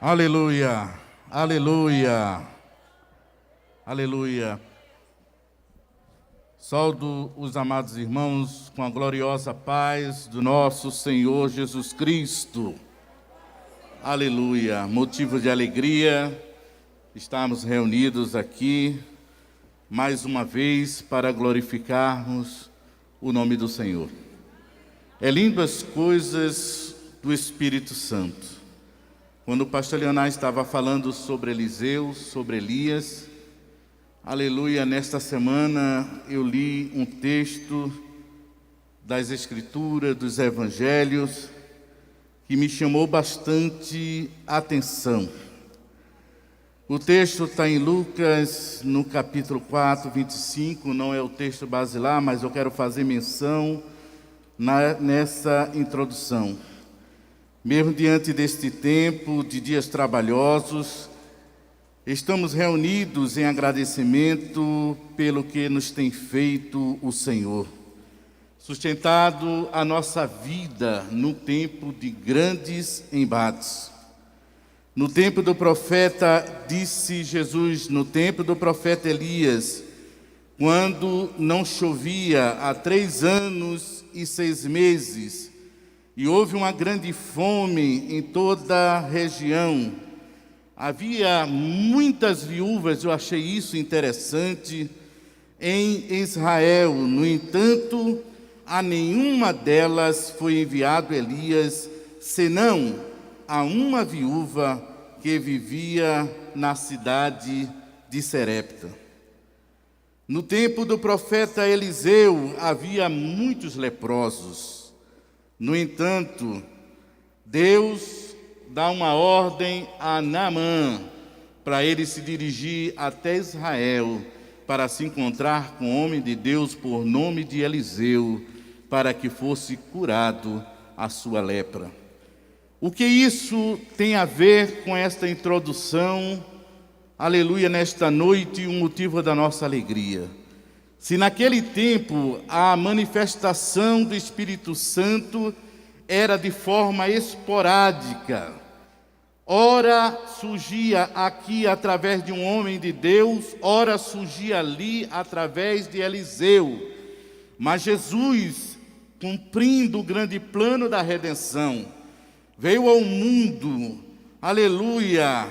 Aleluia, aleluia, aleluia. Saúdo os amados irmãos com a gloriosa paz do nosso Senhor Jesus Cristo. Aleluia, motivo de alegria estarmos reunidos aqui mais uma vez para glorificarmos o nome do Senhor. É lindo as coisas do Espírito Santo. Quando o pastor Leonardo estava falando sobre Eliseu, sobre Elias, aleluia, nesta semana eu li um texto das Escrituras, dos Evangelhos, que me chamou bastante atenção. O texto está em Lucas, no capítulo 4, 25, não é o texto basilar, mas eu quero fazer menção nessa introdução. Mesmo diante deste tempo de dias trabalhosos, estamos reunidos em agradecimento pelo que nos tem feito o Senhor, sustentado a nossa vida no tempo de grandes embates. No tempo do profeta, disse Jesus, no tempo do profeta Elias, quando não chovia há 3 anos e 6 meses, e houve uma grande fome em toda a região. Havia muitas viúvas, eu achei isso interessante, em Israel. No entanto, a nenhuma delas foi enviado Elias, senão a uma viúva que vivia na cidade de Serepta. No tempo do profeta Eliseu, havia muitos leprosos. No entanto, Deus dá uma ordem a Naamã para ele se dirigir até Israel para se encontrar com o homem de Deus por nome de Eliseu, para que fosse curado a sua lepra. O que isso tem a ver com esta introdução, aleluia, nesta noite e o motivo da nossa alegria? Se naquele tempo a manifestação do Espírito Santo era de forma esporádica, ora surgia aqui através de um homem de Deus, ora surgia ali através de Eliseu, mas Jesus, cumprindo o grande plano da redenção, veio ao mundo, aleluia,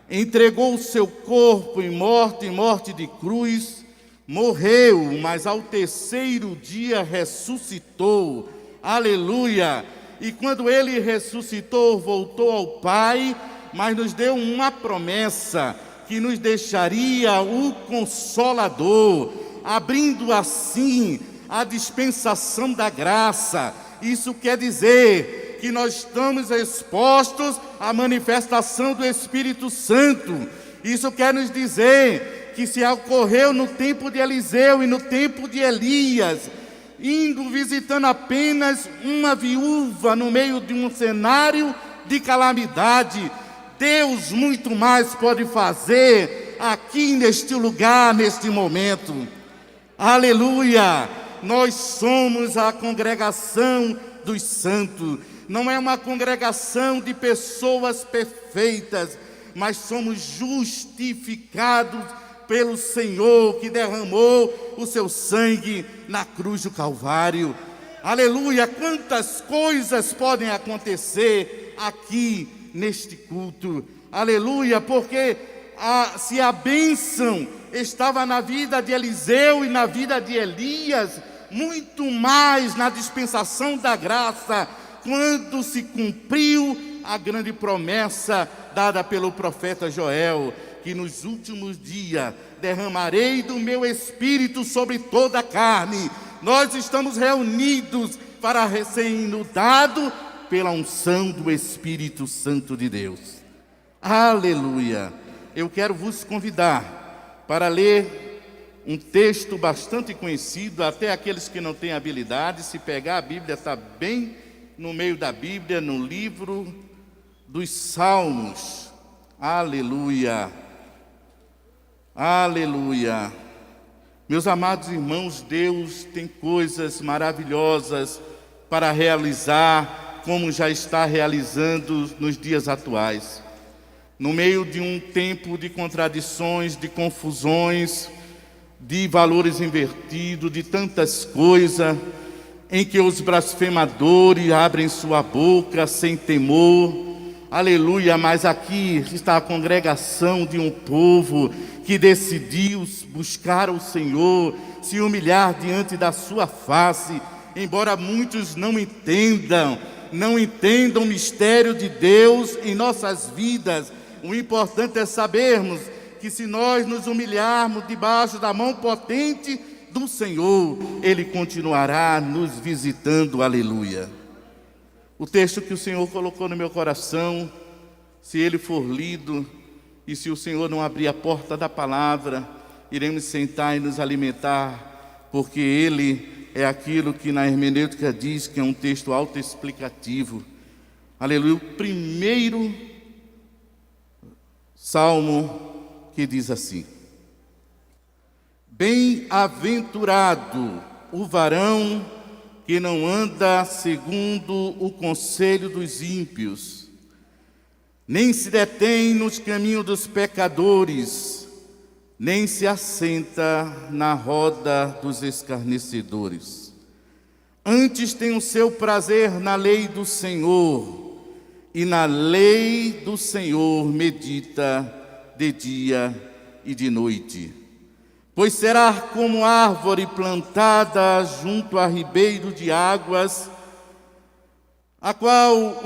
entregou o seu corpo em morte de cruz, morreu, mas ao 3º dia ressuscitou, aleluia, e quando ele ressuscitou, voltou ao Pai, mas nos deu uma promessa, que nos deixaria o Consolador, abrindo assim a dispensação da graça. Isso quer dizer que nós estamos expostos à manifestação do Espírito Santo. Isso quer nos dizer que se ocorreu no tempo de Eliseu e no tempo de Elias, indo visitando apenas uma viúva no meio de um cenário de calamidade, Deus muito mais pode fazer aqui neste lugar, neste momento. Aleluia! Nós somos a congregação dos santos. Não é uma congregação de pessoas perfeitas, mas somos justificados pelo Senhor que derramou o seu sangue na cruz do Calvário. Aleluia! Quantas coisas podem acontecer aqui neste culto. Aleluia! Porque se a bênção estava na vida de Eliseu e na vida de Elias, muito mais na dispensação da graça, quando se cumpriu a grande promessa dada pelo profeta Joel, que nos últimos dias derramarei do meu Espírito sobre toda a carne. Nós estamos reunidos para ser inundados pela unção do Espírito Santo de Deus. Aleluia! Eu quero vos convidar para ler um texto bastante conhecido, até aqueles que não têm habilidade. Se pegar a Bíblia, está bem no meio da Bíblia, no livro dos Salmos. Aleluia! Aleluia! Meus amados irmãos, Deus tem coisas maravilhosas para realizar, como já está realizando nos dias atuais. no meio de um tempo de contradições, de confusões, de valores invertidos, de tantas coisas, em que os blasfemadores abrem sua boca sem temor. Aleluia, mas aqui está a congregação de um povo que decidiu buscar o Senhor, se humilhar diante da sua face, embora muitos não entendam o mistério de Deus em nossas vidas. O importante é sabermos que se nós nos humilharmos debaixo da mão potente do Senhor, Ele continuará nos visitando, aleluia. O texto que o Senhor colocou no meu coração, se ele for lido, e se o Senhor não abrir a porta da palavra, iremos sentar e nos alimentar, porque ele é aquilo que na hermenêutica diz que é um texto autoexplicativo. Aleluia. O primeiro salmo que diz assim: bem-aventurado o varão que não anda segundo o conselho dos ímpios, nem se detém nos caminhos dos pecadores, nem se assenta na roda dos escarnecedores. Antes tem o seu prazer na lei do Senhor, e na lei do Senhor medita de dia e de noite. Pois será como árvore plantada junto a ribeiro de águas, a qual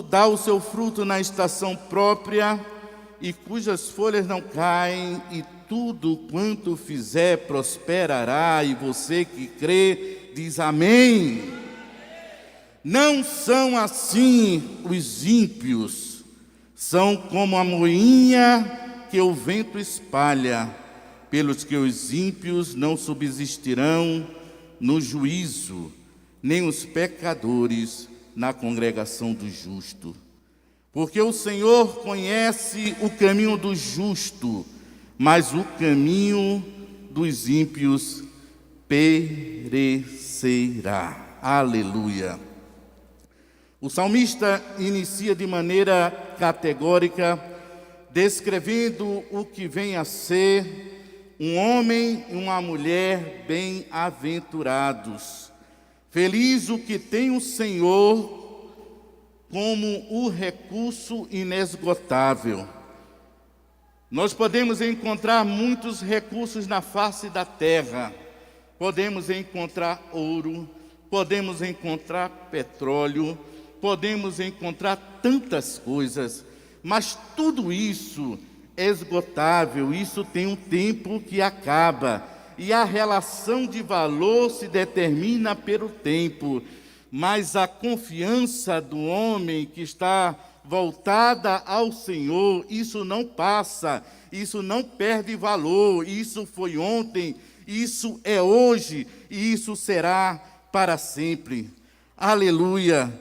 dá o seu fruto na estação própria, e cujas folhas não caem, e tudo quanto fizer prosperará. E você que crê, diz amém. Não são assim os ímpios, são como a moinha que o vento espalha, pelos que os ímpios não subsistirão no juízo, nem os pecadores na congregação do justo. Porque o Senhor conhece o caminho do justo, mas o caminho dos ímpios perecerá. Aleluia. O salmista inicia de maneira categórica, descrevendo o que vem a ser um homem e uma mulher bem-aventurados. Feliz o que tem o Senhor como o recurso inesgotável. Nós podemos encontrar muitos recursos na face da terra. Podemos encontrar ouro, podemos encontrar petróleo, podemos encontrar tantas coisas, mas tudo isso é esgotável, isso tem um tempo que acaba, e a relação de valor se determina pelo tempo, mas a confiança do homem que está voltada ao Senhor, isso não passa, isso não perde valor, isso foi ontem, isso é hoje, e isso será para sempre. Aleluia!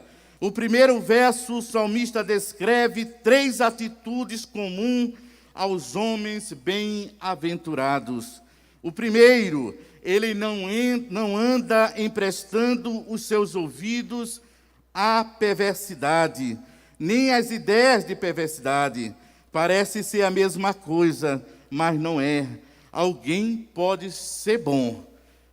O primeiro verso, o salmista descreve 3 atitudes comuns aos homens bem-aventurados. O primeiro, ele não anda emprestando os seus ouvidos à perversidade, nem às ideias de perversidade. Parece ser a mesma coisa, mas não é. Alguém pode ser bom,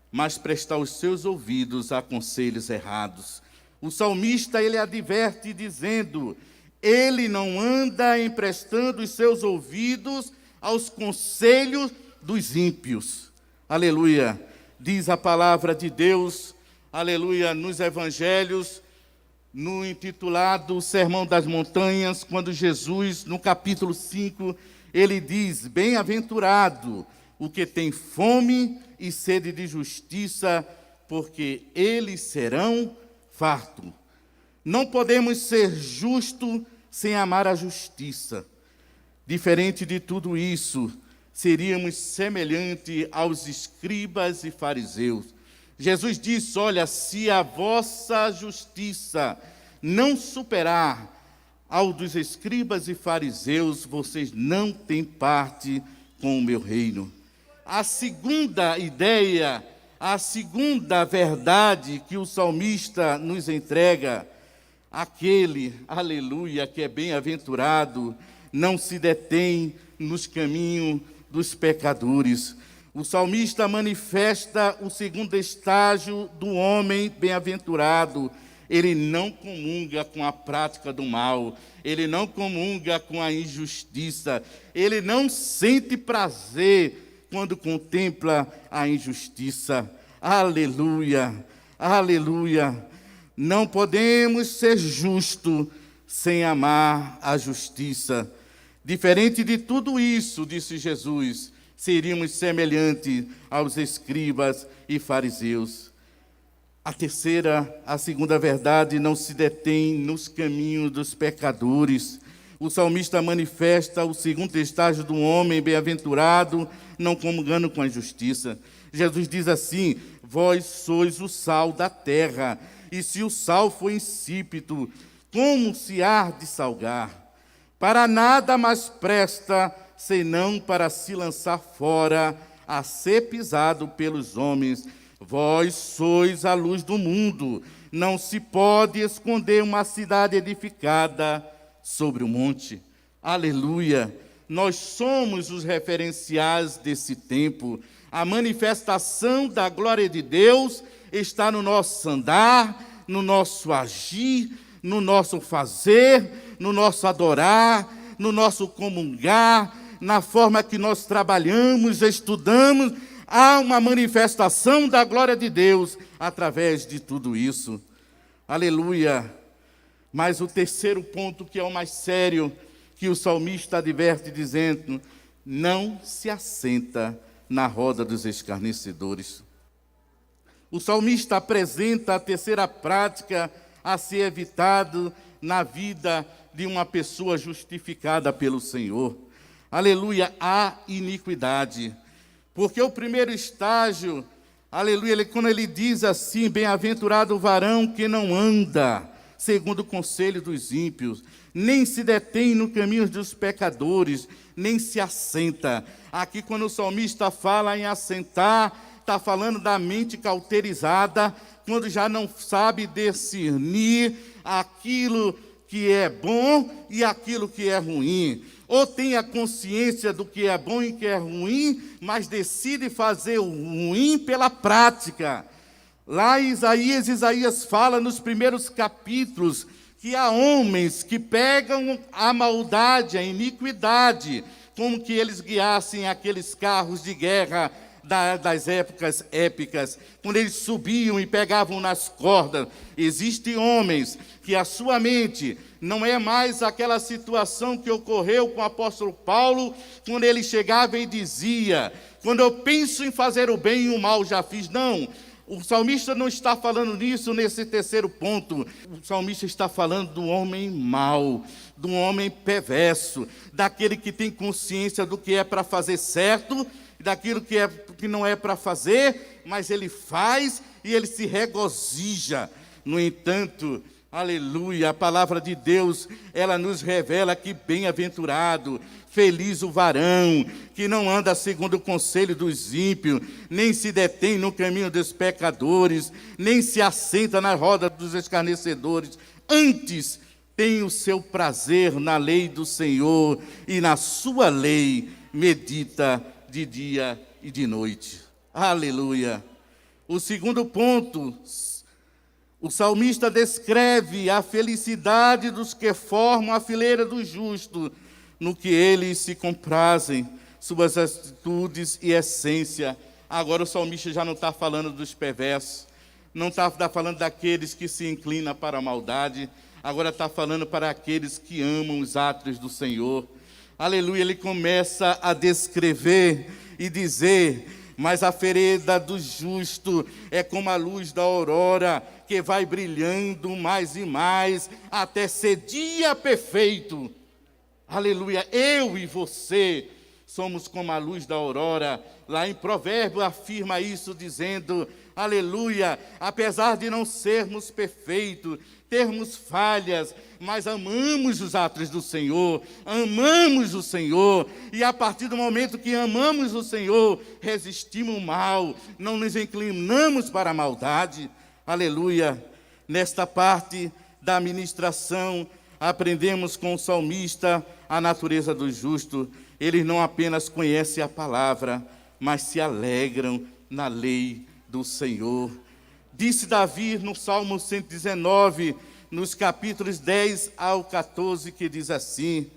mas prestar os seus ouvidos a conselhos errados. O salmista, ele adverte dizendo: ele não anda emprestando os seus ouvidos aos conselhos dos ímpios. Aleluia. Diz a palavra de Deus, aleluia, nos evangelhos, no intitulado Sermão das Montanhas, quando Jesus, no capítulo 5, ele diz: bem-aventurado o que tem fome e sede de justiça, porque eles serão fartos. Não podemos ser justos sem amar a justiça. Diferente de tudo isso, seríamos semelhantes aos escribas e fariseus. Jesus disse: olha, se a vossa justiça não superar ao dos escribas e fariseus, vocês não têm parte com o meu reino. A segunda ideia, a segunda verdade que o salmista nos entrega, aquele, aleluia, que é bem-aventurado, não se detém nos caminhos dos pecadores. O salmista manifesta o segundo estágio do homem bem-aventurado. Ele não comunga com a prática do mal, ele não comunga com a injustiça, ele não sente prazer quando contempla a injustiça. Aleluia, aleluia. Não podemos ser justos sem amar a justiça. Diferente de tudo isso, disse Jesus, seríamos semelhantes aos escribas e fariseus. A segunda verdade, não se detém nos caminhos dos pecadores. O salmista manifesta o segundo estágio do homem bem-aventurado, não comungando com a injustiça. Jesus diz assim: vós sois o sal da terra, e se o sal for insípido, como se há de salgar? Para nada mais presta, senão para se lançar fora, a ser pisado pelos homens. Vós sois a luz do mundo. Não se pode esconder uma cidade edificada sobre o monte. Aleluia! Nós somos os referenciais desse tempo. A manifestação da glória de Deus está no nosso andar, no nosso agir, no nosso fazer, no nosso adorar, no nosso comungar, na forma que nós trabalhamos, estudamos. Há uma manifestação da glória de Deus através de tudo isso. Aleluia! Mas o terceiro ponto, que é o mais sério, que o salmista adverte dizendo: não se assenta na roda dos escarnecedores. O salmista apresenta a terceira prática a ser evitado na vida de uma pessoa justificada pelo Senhor. Aleluia, a iniquidade. Porque o primeiro estágio, aleluia, quando ele diz assim: bem-aventurado o varão que não anda segundo o conselho dos ímpios, nem se detém no caminho dos pecadores, nem se assenta. Aqui, quando o salmista fala em assentar, está falando da mente cauterizada, quando já não sabe discernir aquilo que é bom e aquilo que é ruim. Ou tem a consciência do que é bom e que é ruim, mas decide fazer o ruim pela prática. Lá em Isaías fala nos primeiros capítulos que há homens que pegam a maldade, a iniquidade, como que eles guiassem aqueles carros de guerra das épocas épicas, quando eles subiam e pegavam nas cordas. Existem homens que a sua mente não é mais aquela situação que ocorreu com o apóstolo Paulo, quando ele chegava e dizia: quando eu penso em fazer o bem, o mal já fiz. Não, o salmista não está falando nisso nesse terceiro ponto. O salmista está falando do homem mau, do homem perverso, daquele que tem consciência do que é para fazer certo, daquilo que não é para fazer, mas ele faz e ele se regozija. No entanto, aleluia, a palavra de Deus, ela nos revela que bem-aventurado, feliz o varão, que não anda segundo o conselho dos ímpios, nem se detém no caminho dos pecadores, nem se assenta na roda dos escarnecedores, antes tem o seu prazer na lei do Senhor, e na sua lei medita de dia e de noite. Aleluia! O segundo ponto, o salmista descreve a felicidade dos que formam a fileira dos justos, no que eles se comprazem, suas atitudes e essência. Agora o salmista já não está falando dos perversos, não está falando daqueles que se inclinam para a maldade, agora está falando para aqueles que amam os atos do Senhor. Aleluia, ele começa a descrever e dizer: mas a vereda do justo é como a luz da aurora, que vai brilhando mais e mais, até ser dia perfeito. Aleluia, eu e você somos como a luz da aurora. Lá em Provérbios afirma isso dizendo: aleluia, apesar de não sermos perfeitos, termos falhas, mas amamos os atos do Senhor, amamos o Senhor, e a partir do momento que amamos o Senhor, resistimos o mal, não nos inclinamos para a maldade. Aleluia. Nesta parte da ministração, aprendemos com o salmista a natureza do justo, eles não apenas conhecem a palavra, mas se alegram na lei do Senhor. Disse Davi no Salmo 119, nos capítulos 10 ao 14, que diz assim: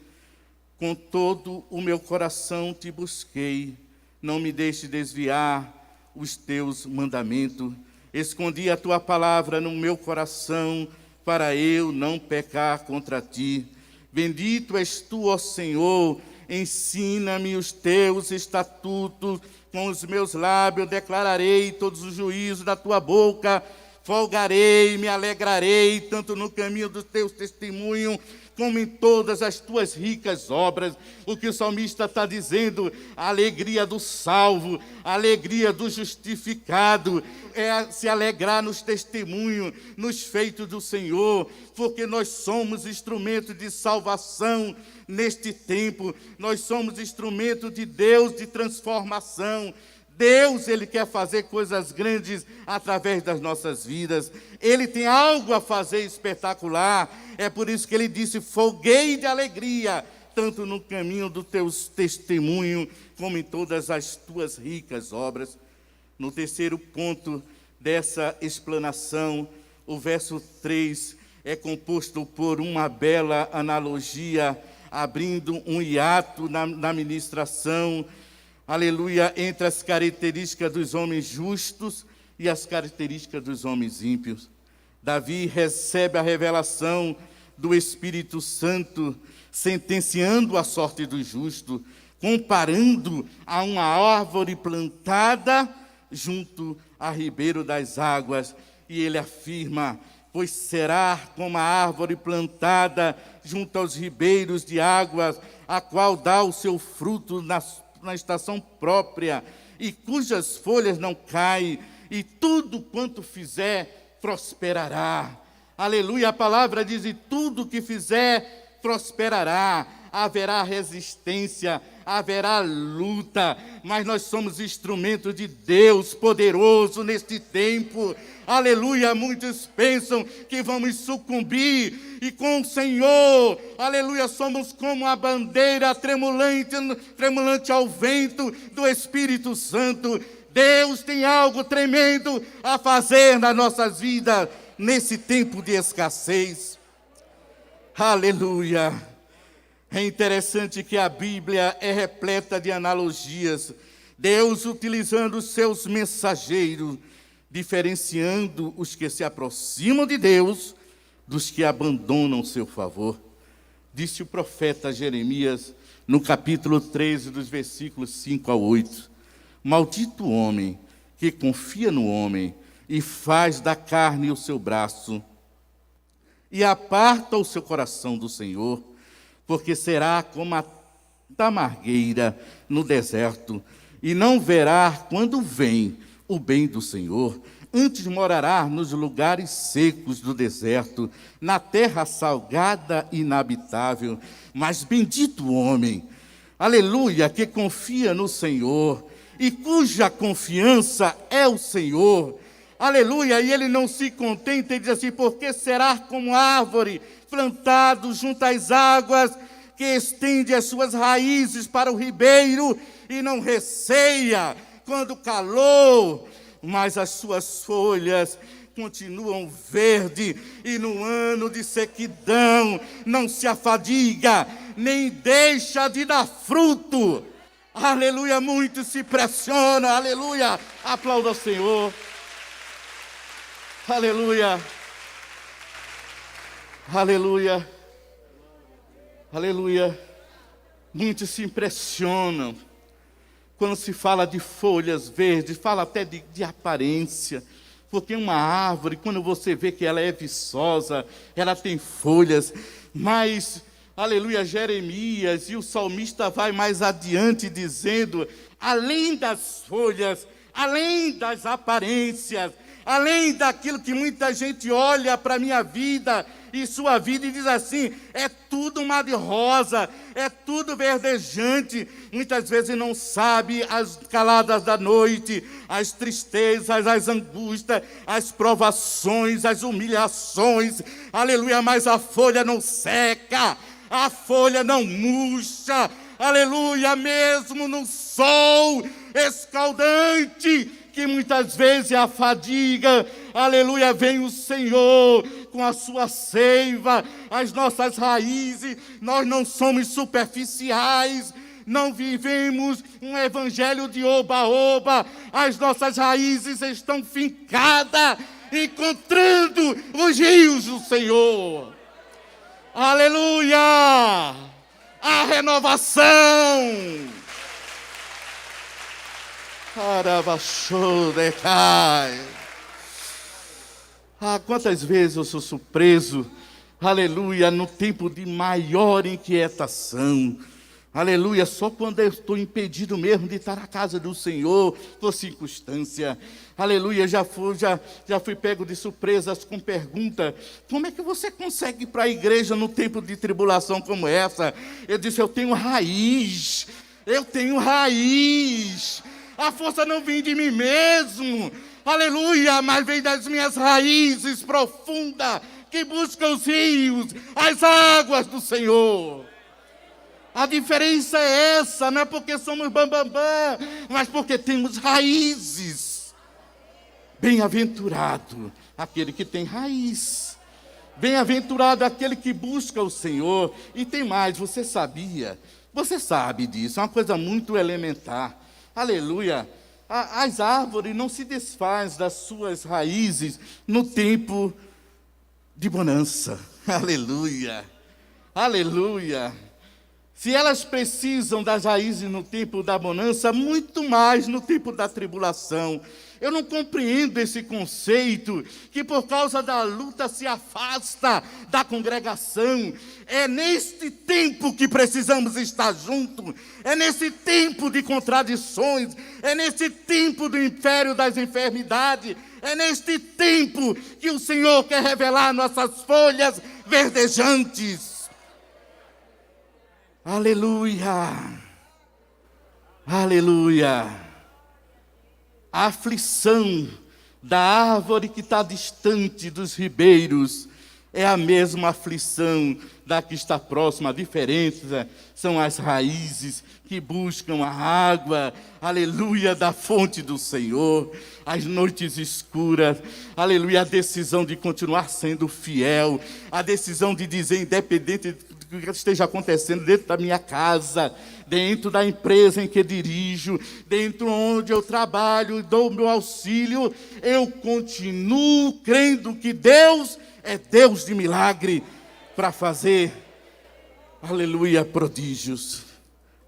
com todo o meu coração te busquei, não me deixe desviar os teus mandamentos. Escondi a tua palavra no meu coração, para eu não pecar contra ti. Bendito és tu, ó Senhor, ensina-me os teus estatutos, com os meus lábios declararei todos os juízos da tua boca. Folgarei, me alegrarei, tanto no caminho dos teus testemunhos, como em todas as tuas ricas obras. O que o salmista está dizendo, a alegria do salvo, a alegria do justificado, é se alegrar nos testemunhos, nos feitos do Senhor, porque nós somos instrumento de salvação neste tempo, nós somos instrumento de Deus de transformação. Deus, Ele quer fazer coisas grandes através das nossas vidas. Ele tem algo a fazer espetacular. É por isso que Ele disse, folguei de alegria, tanto no caminho dos teus testemunhos, como em todas as tuas ricas obras. No terceiro ponto dessa explanação, o verso 3 é composto por uma bela analogia, abrindo um hiato na ministração, aleluia, entre as características dos homens justos e as características dos homens ímpios. Davi recebe a revelação do Espírito Santo, sentenciando a sorte do justo, comparando a uma árvore plantada junto a ribeiro das águas. E ele afirma, pois será como a árvore plantada junto aos ribeiros de águas, a qual dá o seu fruto na estação própria, e cujas folhas não caem, e tudo quanto fizer prosperará. Aleluia, a palavra diz, e tudo que fizer prosperará. Haverá resistência, haverá luta, mas nós somos instrumento de Deus poderoso neste tempo. Aleluia, muitos pensam que vamos sucumbir, e com o Senhor, aleluia, somos como a bandeira tremulante ao vento do Espírito Santo. Deus tem algo tremendo a fazer nas nossas vidas, nesse tempo de escassez. Aleluia. É interessante que a Bíblia é repleta de analogias, Deus utilizando os seus mensageiros, diferenciando os que se aproximam de Deus dos que abandonam seu favor. Disse o profeta Jeremias, no capítulo 13, dos versículos 5 a 8, maldito o homem que confia no homem e faz da carne o seu braço, e aparta o seu coração do Senhor, porque será como a tamargueira no deserto, e não verá quando vem o bem do Senhor. Antes morará nos lugares secos do deserto, na terra salgada e inabitável. Mas bendito o homem, aleluia, que confia no Senhor, e cuja confiança é o Senhor. Aleluia, e ele não se contenta e diz assim, porque será como árvore plantado junto às águas, que estende as suas raízes para o ribeiro, e não receia quando o calor, mas as suas folhas continuam verdes, e no ano de sequidão não se afadiga, nem deixa de dar fruto. Aleluia, muito se pressiona, aleluia, aplauda ao Senhor. Aleluia, aleluia, aleluia. Muitos se impressionam quando se fala de folhas verdes, fala até de aparência, porque uma árvore, quando você vê que ela é viçosa, ela tem folhas, mas, aleluia, Jeremias e o salmista vai mais adiante dizendo, além das folhas, além das aparências, além daquilo que muita gente olha para a minha vida e sua vida e diz assim, é tudo mar de rosa, é tudo verdejante. Muitas vezes não sabe as caladas da noite, as tristezas, as angústias, as provações, as humilhações, aleluia, mas a folha não seca. a folha não murcha, aleluia, mesmo no sol escaldante, que muitas vezes é a fadiga, aleluia, vem o Senhor com a sua seiva, as nossas raízes. Nós não somos superficiais, não vivemos um evangelho de oba-oba, as nossas raízes estão fincadas, encontrando os rios do Senhor, aleluia, a renovação. Quantas vezes eu sou surpreso, aleluia, no tempo de maior inquietação, aleluia, só quando eu estou impedido mesmo de estar na casa do Senhor, por circunstância, aleluia, já fui pego de surpresas com pergunta: como é que você consegue ir para a igreja no tempo de tribulação como essa? Eu disse: eu tenho raiz, a força não vem de mim mesmo, aleluia, mas vem das minhas raízes profundas, que buscam os rios, as águas do Senhor. A diferença é essa, não é porque somos bambambam, mas porque temos raízes. Bem-aventurado aquele que tem raiz, bem-aventurado aquele que busca o Senhor. E tem mais, você sabe disso, é uma coisa muito elementar, aleluia. As árvores não se desfazem das suas raízes no tempo de bonança, aleluia, aleluia. Se elas precisam das raízes no tempo da bonança, muito mais no tempo da tribulação. Eu não compreendo esse conceito, que por causa da luta se afasta da congregação. É neste tempo que precisamos estar juntos, é nesse tempo de contradições, é nesse tempo do império das enfermidades, é neste tempo que o Senhor quer revelar nossas folhas verdejantes. Aleluia, aleluia. A aflição da árvore que está distante dos ribeiros é a mesma aflição da que está próxima. A diferença são as raízes que buscam a água, aleluia, da fonte do Senhor. As noites escuras, aleluia, a decisão de continuar sendo fiel, a decisão de dizer, independente do que esteja acontecendo dentro da minha casa, dentro da empresa em que dirijo, dentro onde eu trabalho, dou meu auxílio, eu continuo crendo que Deus é Deus de milagre para fazer, aleluia, prodígios.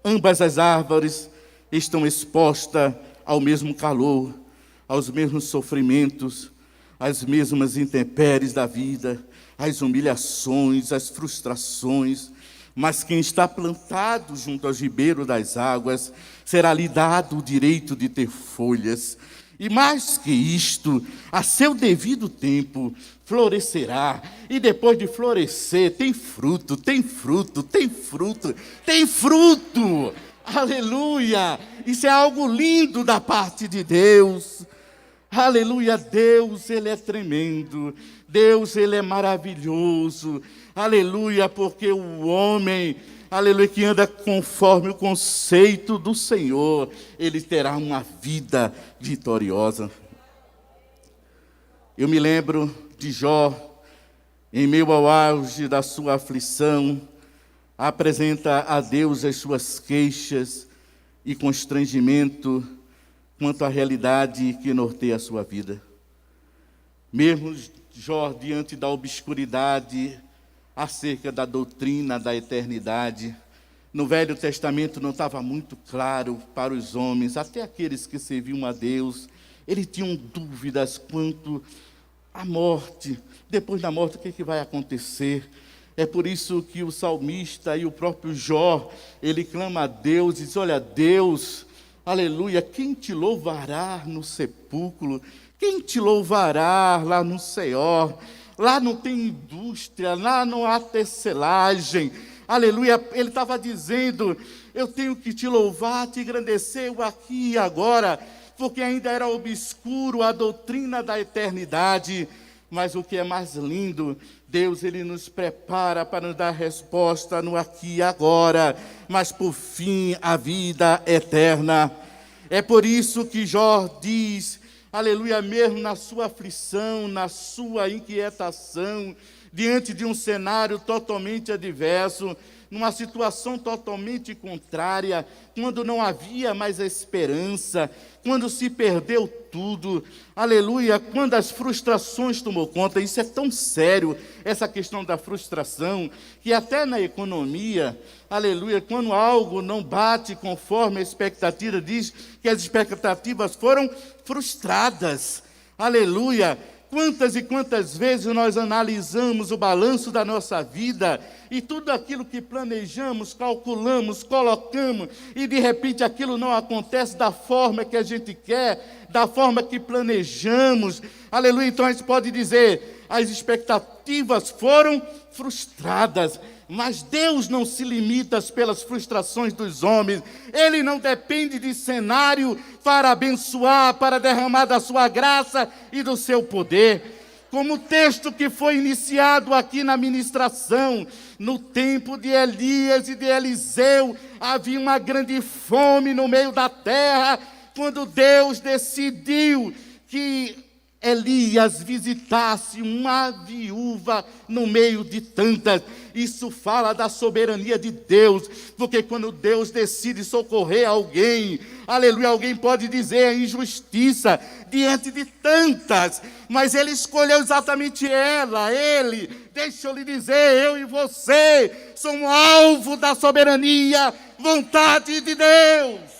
Ambas as árvores estão expostas ao mesmo calor, aos mesmos sofrimentos, às mesmas intempéries da vida, às humilhações, às frustrações. Mas quem está plantado junto aos ribeiros das águas, será lhe dado o direito de ter folhas. E mais que isto, a seu devido tempo, florescerá. E depois de florescer, tem fruto, tem fruto, tem fruto, tem fruto. Aleluia! Isso é algo lindo da parte de Deus. Aleluia, Deus, Ele é tremendo, Deus, Ele é maravilhoso, aleluia, porque o homem, aleluia, que anda conforme o conceito do Senhor, ele terá uma vida vitoriosa. Eu me lembro de Jó, em meio ao auge da sua aflição, apresenta a Deus as suas queixas e constrangimento quanto à realidade que norteia a sua vida. Mesmo Jó, diante da obscuridade acerca da doutrina da eternidade, no Velho Testamento não estava muito claro para os homens, até aqueles que serviam a Deus, eles tinham dúvidas quanto à morte. Depois da morte, o que vai acontecer? É por isso que o salmista e o próprio Jó, ele clama a Deus e diz: olha, Deus, aleluia, quem te louvará no sepulcro? Quem te louvará lá no Seol? Lá não tem indústria, lá não há tecelagem. Aleluia, ele estava dizendo: eu tenho que te louvar, te engrandecer aqui e agora, porque ainda era obscuro a doutrina da eternidade. Mas o que é mais lindo, Deus, Ele nos prepara para nos dar resposta no aqui e agora, mas por fim a vida eterna. É por isso que Jó diz, aleluia, mesmo na sua aflição, na sua inquietação, diante de um cenário totalmente adverso, numa situação totalmente contrária, quando não havia mais esperança, quando se perdeu tudo, aleluia, quando as frustrações tomou conta. Isso é tão sério, essa questão da frustração, que até na economia, aleluia, quando algo não bate conforme a expectativa, diz que as expectativas foram frustradas, aleluia. Quantas e quantas vezes nós analisamos o balanço da nossa vida e tudo aquilo que planejamos, calculamos, colocamos e de repente aquilo não acontece da forma que a gente quer, da forma que planejamos. Aleluia, então a gente pode dizer, as expectativas foram frustradas. Mas Deus não se limita pelas frustrações dos homens. Ele não depende de cenário para abençoar, para derramar da sua graça e do seu poder. Como o texto que foi iniciado aqui na ministração, no tempo de Elias e de Eliseu, havia uma grande fome no meio da terra, quando Deus decidiu que Elias visitasse uma viúva no meio de tantas. Isso fala da soberania de Deus, porque quando Deus decide socorrer alguém, aleluia, alguém pode dizer a injustiça diante de tantas, mas Ele escolheu exatamente ela, Ele. Deixa eu lhe dizer, eu e você somos alvo da soberania, vontade de Deus.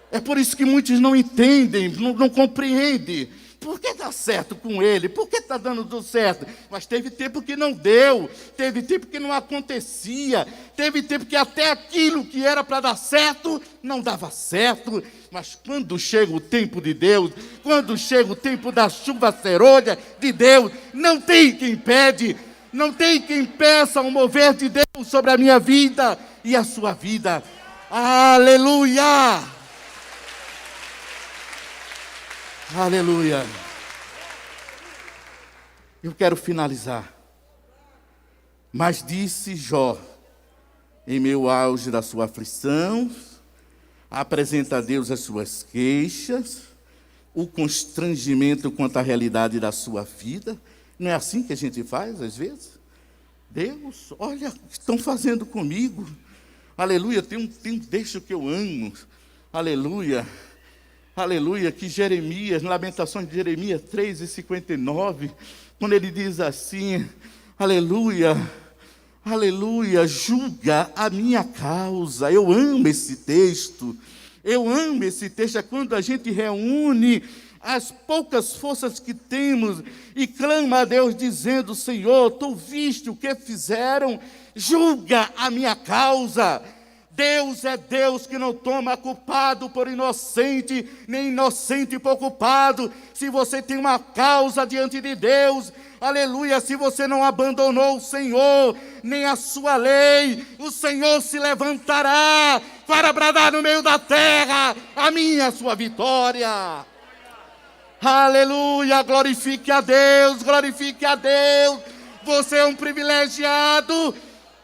É por isso que muitos não entendem, não compreendem. Por que dá certo com ele? Por que está dando tudo certo? Mas teve tempo que não deu, teve tempo que não acontecia, teve tempo que até aquilo que era para dar certo, não dava certo. Mas quando chega o tempo de Deus, quando chega o tempo da chuva serôdia de Deus, não tem quem impede, não tem quem impeça o mover de Deus sobre a minha vida e a sua vida. Aleluia! Aleluia. Eu quero finalizar. Mas disse Jó, em meio auge da sua aflição, apresenta a Deus as suas queixas, o constrangimento quanto à realidade da sua vida. Não é assim que a gente faz, às vezes? Deus, olha o que estão fazendo comigo. Aleluia, tem um texto que eu amo. Aleluia. Aleluia, que Jeremias, Lamentações de Jeremias 3:59, quando ele diz assim, aleluia, aleluia, julga a minha causa. Eu amo esse texto, é quando a gente reúne as poucas forças que temos e clama a Deus dizendo, Senhor, Tu viste o que fizeram, julga a minha causa. Deus é Deus que não toma culpado por inocente, nem inocente por culpado. Se você tem uma causa diante de Deus, aleluia, se você não abandonou o Senhor, nem a sua lei, o Senhor se levantará para bradar no meio da terra a minha, a sua vitória. Aleluia, glorifique a Deus, glorifique a Deus. Você é um privilegiado.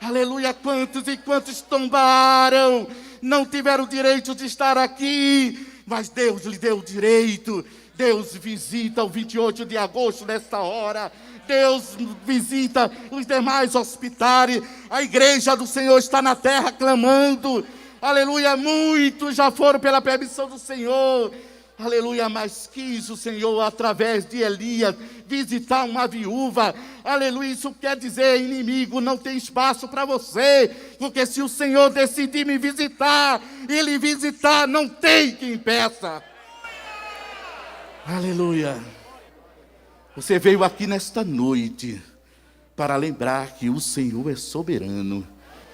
Aleluia, quantos e quantos tombaram, não tiveram direito de estar aqui, mas Deus lhe deu o direito. Deus visita o 28 de agosto nesta hora, Deus visita os demais hospitais, a igreja do Senhor está na terra clamando, aleluia, muitos já foram pela permissão do Senhor. Aleluia, mas quis o Senhor, através de Elias, visitar uma viúva. Aleluia, isso quer dizer, inimigo, não tem espaço para você. Porque se o Senhor decidir me visitar, Ele visitar, não tem quem impeça. Aleluia. Você veio aqui nesta noite para lembrar que o Senhor é soberano.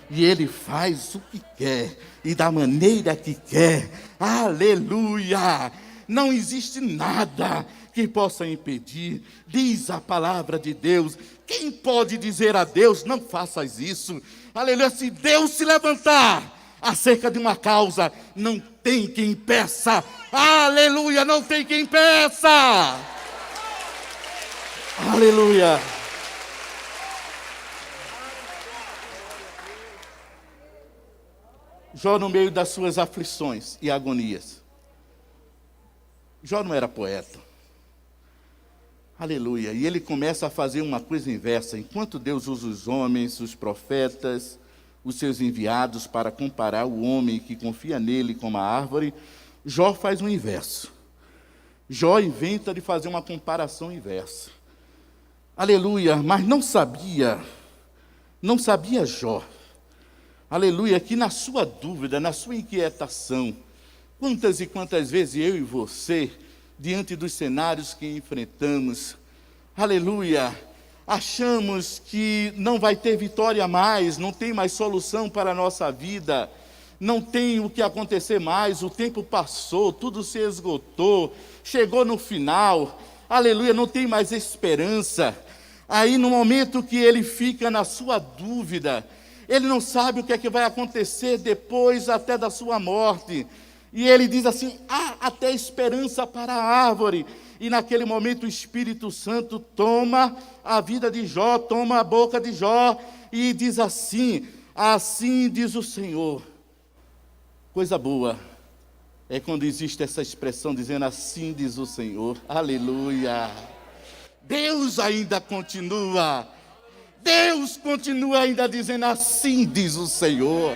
E Ele faz o que quer e da maneira que quer. Aleluia. Não existe nada que possa impedir. Diz a palavra de Deus. Quem pode dizer a Deus, não faças isso? Aleluia, se Deus se levantar acerca de uma causa, não tem quem impeça. Aleluia, não tem quem impeça. Aleluia. Jó, no meio das suas aflições e agonias. Jó não era poeta. Aleluia. E ele começa a fazer uma coisa inversa. Enquanto Deus usa os homens, os profetas, os seus enviados para comparar o homem que confia nele com uma árvore, Jó faz o inverso. Jó inventa de fazer uma comparação inversa. Aleluia. Mas não sabia Jó, aleluia, que na sua dúvida, na sua inquietação, quantas e quantas vezes eu e você, diante dos cenários que enfrentamos, aleluia, achamos que não vai ter vitória mais, não tem mais solução para a nossa vida, não tem o que acontecer mais, o tempo passou, tudo se esgotou, chegou no final, aleluia, não tem mais esperança. Aí no momento que ele fica na sua dúvida, ele não sabe o que é que vai acontecer depois até da sua morte. E ele diz assim, há até esperança para a árvore. E naquele momento o Espírito Santo toma a vida de Jó, toma a boca de Jó e diz assim, assim diz o Senhor. Coisa boa é quando existe essa expressão dizendo assim diz o Senhor. Aleluia. Deus ainda continua. Deus continua ainda dizendo assim diz o Senhor.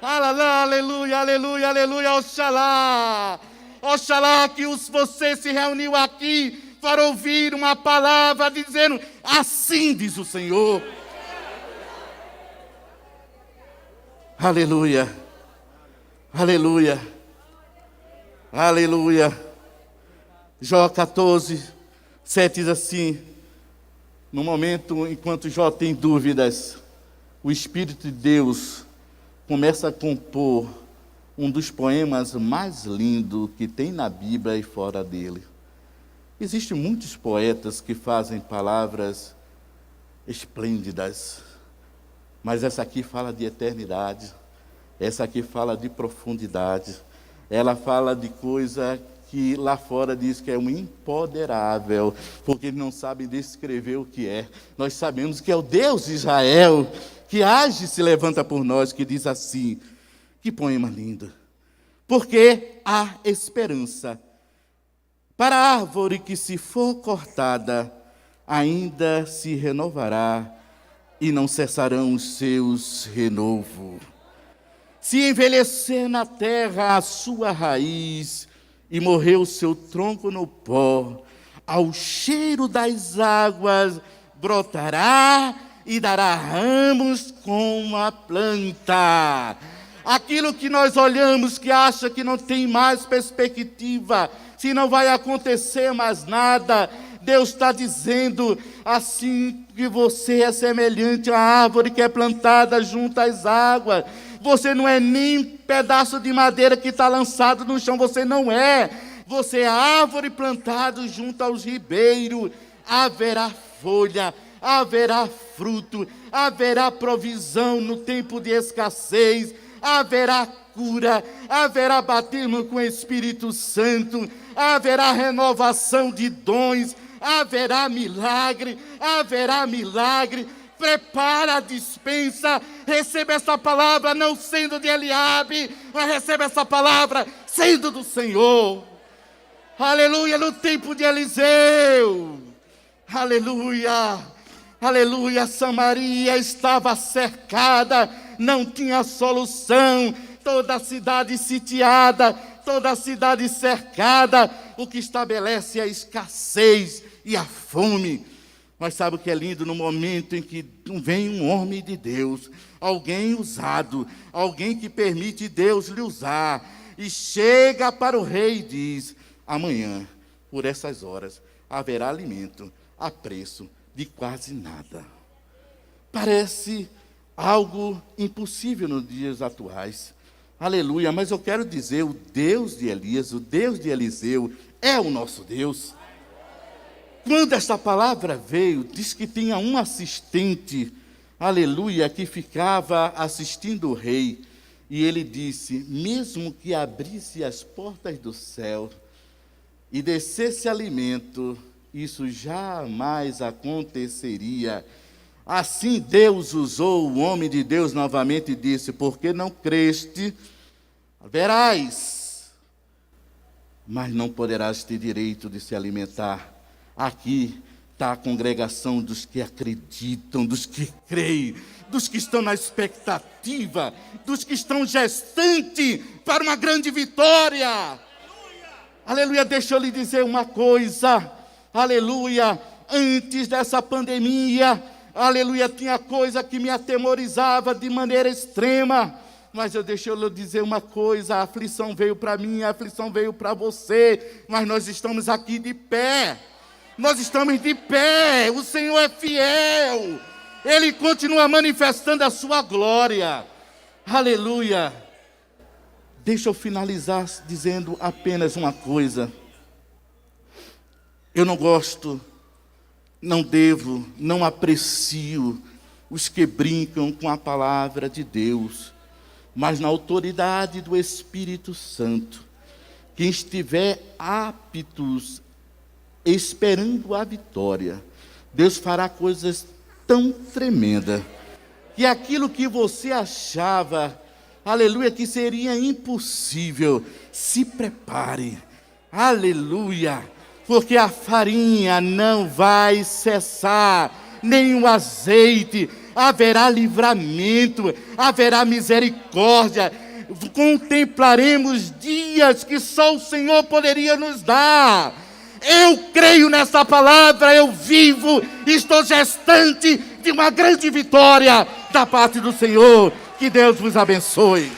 Aleluia, aleluia, aleluia, oxalá. Oxalá que você se reuniu aqui para ouvir uma palavra dizendo assim diz o Senhor. Aleluia, aleluia, aleluia. Jó 14, 7 diz assim, no momento enquanto Jó tem dúvidas, o Espírito de Deus começa a compor um dos poemas mais lindos que tem na Bíblia e fora dele. Existem muitos poetas que fazem palavras esplêndidas, mas essa aqui fala de eternidade, essa aqui fala de profundidade, ela fala de coisa que lá fora diz que é um imponderável, porque eles não sabem descrever o que é. Nós sabemos que é o Deus de Israel, que age e se levanta por nós, que diz assim, que poema lindo. Porque há esperança para a árvore que se for cortada, ainda se renovará e não cessarão os seus renovos. Se envelhecer na terra a sua raiz e morrer o seu tronco no pó, ao cheiro das águas brotará e dará ramos como a planta. Aquilo que nós olhamos, que acha que não tem mais perspectiva, se não vai acontecer mais nada, Deus está dizendo, assim que você é semelhante à árvore que é plantada junto às águas. Você não é nem pedaço de madeira que está lançado no chão, você não é. Você é árvore plantada junto aos ribeiros. Haverá folha, haverá fruto, haverá provisão no tempo de escassez, haverá cura, haverá batismo com o Espírito Santo, haverá renovação de dons, haverá milagre, haverá milagre. Prepara a despensa, receba essa palavra não sendo de Eliabe, mas receba essa palavra sendo do Senhor. Aleluia, no tempo de Eliseu. Aleluia, aleluia, Samaria estava cercada, não tinha solução, toda a cidade sitiada, toda a cidade cercada, o que estabelece a escassez e a fome. Mas sabe o que é lindo? No momento em que vem um homem de Deus, alguém usado, alguém que permite Deus lhe usar, e chega para o rei e diz, amanhã, por essas horas, haverá alimento a preço de quase nada. Parece algo impossível nos dias atuais. Aleluia, mas eu quero dizer, o Deus de Elias, o Deus de Eliseu, é o nosso Deus. Quando esta palavra veio, diz que tinha um assistente, aleluia, que ficava assistindo o rei. E ele disse, mesmo que abrisse as portas do céu e descesse alimento, isso jamais aconteceria. Assim Deus usou o homem de Deus novamente e disse: porque não creste, verás, mas não poderás ter direito de se alimentar. Aqui está a congregação dos que acreditam, dos que creem, dos que estão na expectativa, dos que estão gestantes para uma grande vitória. Aleluia, deixa eu lhe dizer uma coisa, aleluia, antes dessa pandemia, aleluia, tinha coisa que me atemorizava de maneira extrema, mas deixa eu lhe dizer uma coisa, a aflição veio para mim, a aflição veio para você, mas nós estamos aqui de pé, nós estamos de pé, o Senhor é fiel, Ele continua manifestando a sua glória, aleluia. Deixa eu finalizar dizendo apenas uma coisa. Eu não gosto, não devo, não aprecio os que brincam com a palavra de Deus, mas na autoridade do Espírito Santo, quem estiver aptos, esperando a vitória, Deus fará coisas tão tremendas, que aquilo que você achava, aleluia, que seria impossível, se prepare, aleluia, porque a farinha não vai cessar, nem o azeite, haverá livramento, haverá misericórdia, contemplaremos dias que só o Senhor poderia nos dar. Eu creio nessa palavra, eu vivo, estou gestante de uma grande vitória da parte do Senhor. Que Deus vos abençoe.